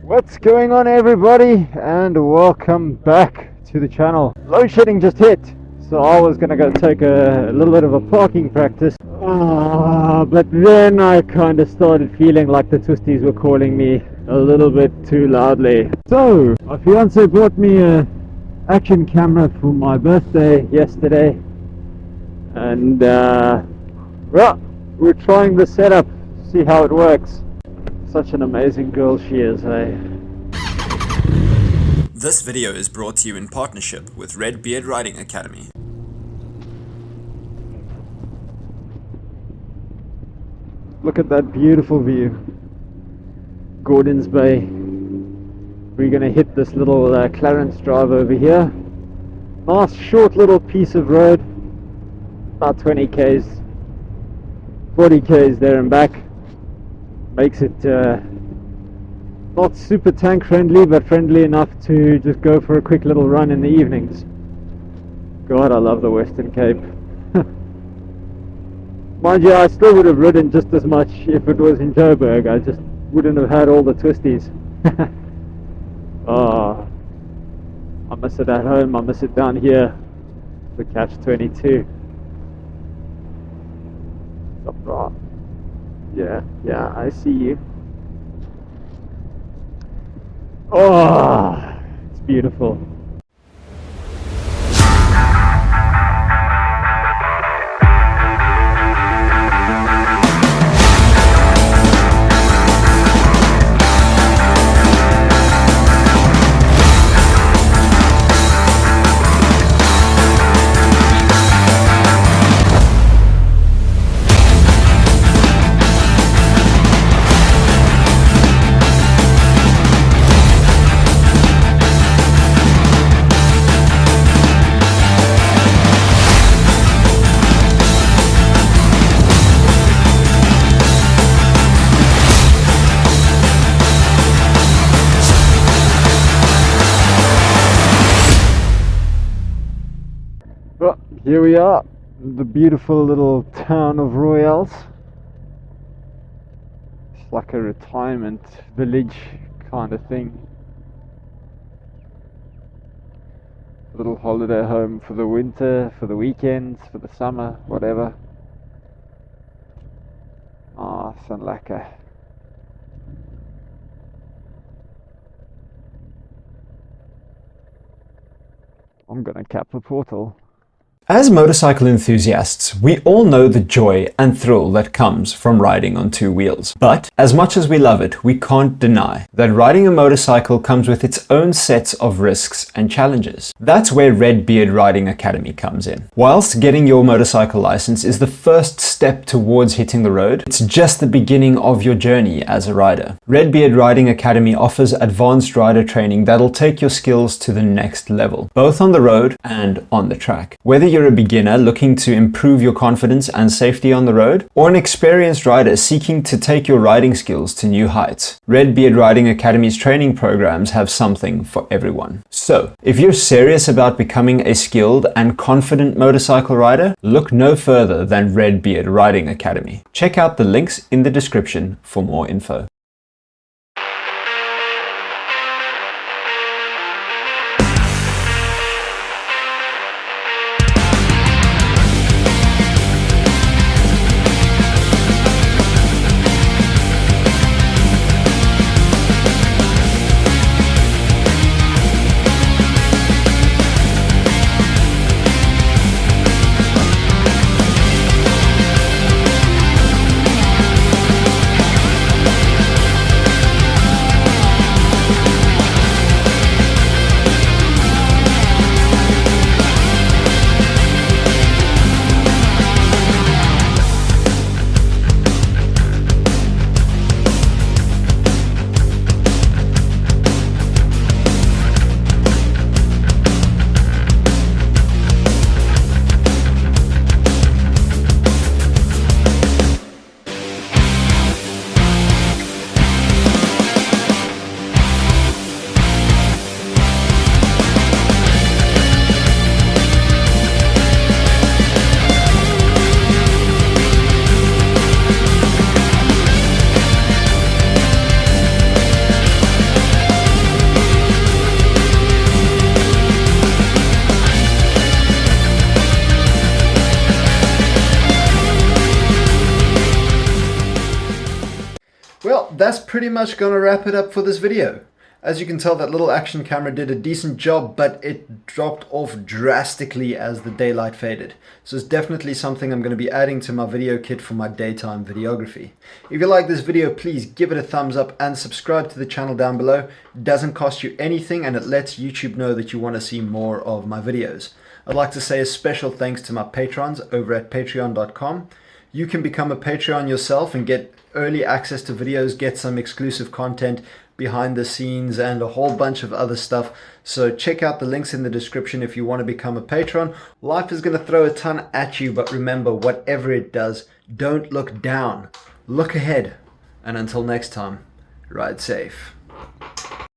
What's going on, everybody, and welcome back to the channel. Load shedding just hit, so I was gonna go take a little bit of a parking practice, but then I kind of started feeling like the Twisties were calling me a little bit too loudly. So my fiance bought me a action camera for my birthday yesterday, and well, we're trying the setup, see how it works. Such an amazing girl she is, eh? This video is brought to you in partnership with Red Beard Riding Academy. Look at that beautiful view. Gordon's Bay. We're gonna hit this little Clarence drive over here. Nice short little piece of road. About 20 k's, 40 k's there and back. Makes it not super tank friendly, but friendly enough to just go for a quick little run in the evenings. God, I love the Western Cape. Mind you, I still would have ridden just as much if it was in Joburg. I just wouldn't have had all the Twisties. Oh, I miss it at home, I miss it down here. The catch-22. Stop right. Yeah, I see you. Oh, it's beautiful. Well, here we are, the beautiful little town of Rooiels. It's like a retirement village kind of thing. A little holiday home for the winter, for the weekends, for the summer, whatever. Ah, so lekker. I'm gonna cap a portal. As motorcycle enthusiasts, we all know the joy and thrill that comes from riding on two wheels. But as much as we love it, we can't deny that riding a motorcycle comes with its own sets of risks and challenges. That's where Red Beard Riding Academy comes in. Whilst getting your motorcycle license is the first step towards hitting the road, it's just the beginning of your journey as a rider. Red Beard Riding Academy offers advanced rider training that'll take your skills to the next level, both on the road and on the track. Whether you're a beginner looking to improve your confidence and safety on the road, or an experienced rider seeking to take your riding skills to new heights, Red Beard Riding Academy's training programs have something for everyone. So, if you're serious about becoming a skilled and confident motorcycle rider, look no further than Red Beard Riding Academy. Check out the links in the description for more info. that's pretty much gonna wrap it up for this video. As you can tell, that little action camera did a decent job, but it dropped off drastically as the daylight faded. So it's definitely something I'm going to be adding to my video kit for my daytime videography. If you like this video, please give it a thumbs up and subscribe to the channel down below. It doesn't cost you anything and it lets YouTube know that you want to see more of my videos. I'd like to say a special thanks to my patrons over at patreon.com. You can become a Patreon yourself and get early access to videos, get some exclusive content, behind the scenes, and a whole bunch of other stuff. So check out the links in the description if you want to become a patron. Life is going to throw a ton at you, but remember, whatever it does, don't look down. Look ahead. And until next time, ride safe.